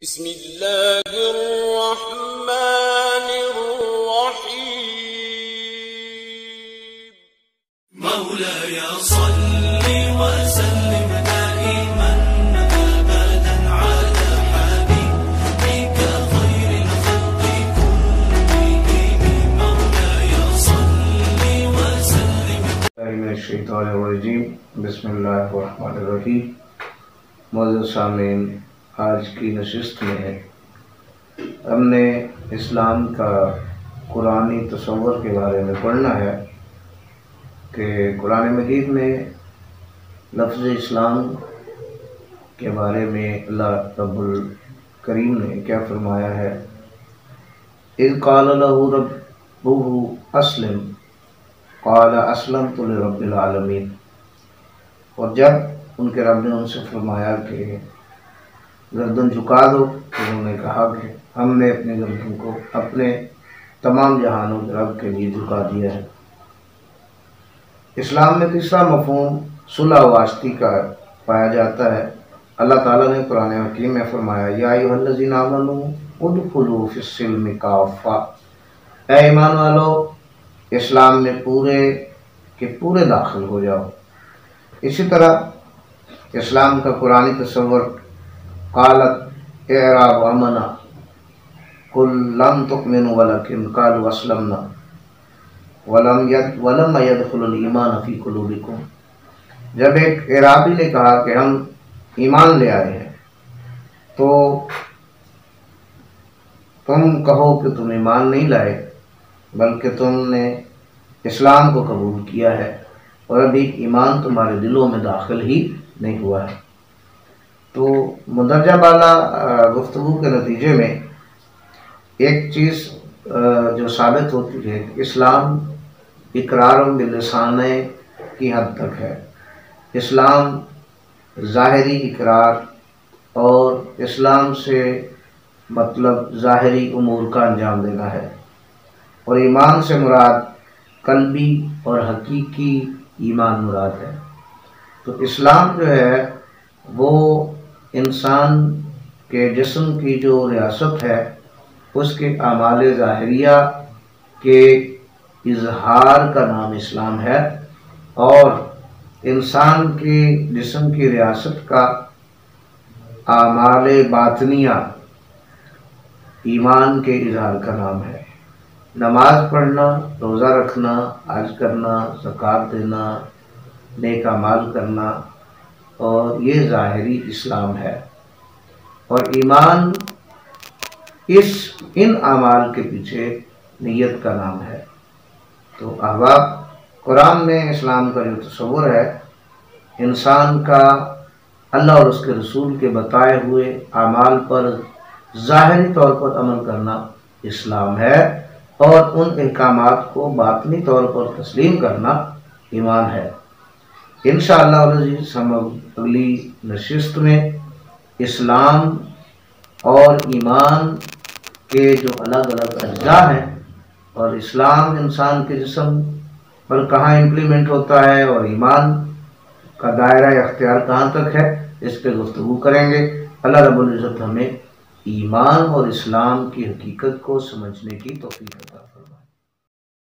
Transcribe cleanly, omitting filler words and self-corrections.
بسم اللہ الرحمن الرحیم مولاي صل وسلم دائما ابدا على حبيبك خير الخلق كلهم مولاي صل وسلم من الشیطان الرجیم بسم اللہ الرحمن الرحیم۔ معزز سامعین، آج کی نشست میں ہم نے اسلام کا قرآنی تصور کے بارے میں پڑھنا ہے کہ قرآن مجید میں لفظ اسلام کے بارے میں اللہ رب الکریم نے کیا فرمایا ہے۔ اذ قال له ربه اسلم قال اسلمت لرب العالمین، اور جب ان کے رب نے ان سے فرمایا کہ گردن جھکا دو، انہوں نے کہا کہ ہم نے اپنے گردن کو اپنے تمام جہانوں کے رب کے لیے جھکا دیا ہے۔ اسلام میں تیسرا مفہوم صلح و آشتی کا پایا جاتا ہے۔ اللہ تعالیٰ نے قرآن حکیم میں فرمایا یا ایھا الذین آمنوا ادخلوا فی السلم کافۃ، اے ایمان والو اسلام میں پورے کے پورے داخل ہو جاؤ۔ اسی طرح اسلام کا قرآنی تصور قالت اعراب امنا قل لم تؤمنوا ولکن قالوا اسلمنا ولم يدخل الایمان فی قلوبکم، جب ایک اعرابی نے کہا کہ ہم ایمان لے آئے ہیں تو تم کہو کہ تم ایمان نہیں لائے بلکہ تم نے اسلام کو قبول کیا ہے اور ابھی ایمان تمہارے دلوں میں داخل ہی نہیں ہوا ہے۔ تو مندرجہ بالا گفتگو کے نتیجے میں ایک چیز جو ثابت ہوتی ہے کہ اسلام اقرار باللسان کی حد تک ہے۔ اسلام ظاہری اقرار اور اسلام سے مطلب ظاہری امور کا انجام دینا ہے، اور ایمان سے مراد قلبی اور حقیقی ایمان مراد ہے۔ تو اسلام جو ہے وہ انسان کے جسم کی جو ریاست ہے اس کے اعمال ظاہریہ کے اظہار کا نام اسلام ہے، اور انسان کے جسم کی ریاست کا اعمال باطنیہ ایمان کے اظہار کا نام ہے۔ نماز پڑھنا، روزہ رکھنا، حج کرنا، زکوٰۃ دینا، نیک اعمال کرنا، اور یہ ظاہری اسلام ہے، اور ایمان ان اعمال کے پیچھے نیت کا نام ہے۔ تو احباب، قرآن میں اسلام کا جو تصور ہے انسان کا اللہ اور اس کے رسول کے بتائے ہوئے اعمال پر ظاہری طور پر عمل کرنا اسلام ہے، اور ان احکامات کو باطنی طور پر تسلیم کرنا ایمان ہے۔ انشاءاللہ العزیز ہم اگلی نشست میں اسلام اور ایمان کے جو الگ الگ اجزاء ہیں اور اسلام انسان کے جسم پر کہاں امپلیمنٹ ہوتا ہے اور ایمان کا دائرہ اختیار کہاں تک ہے، اس پہ گفتگو کریں گے۔ اللہ رب العزت ہمیں ایمان اور اسلام کی حقیقت کو سمجھنے کی توفیق دے۔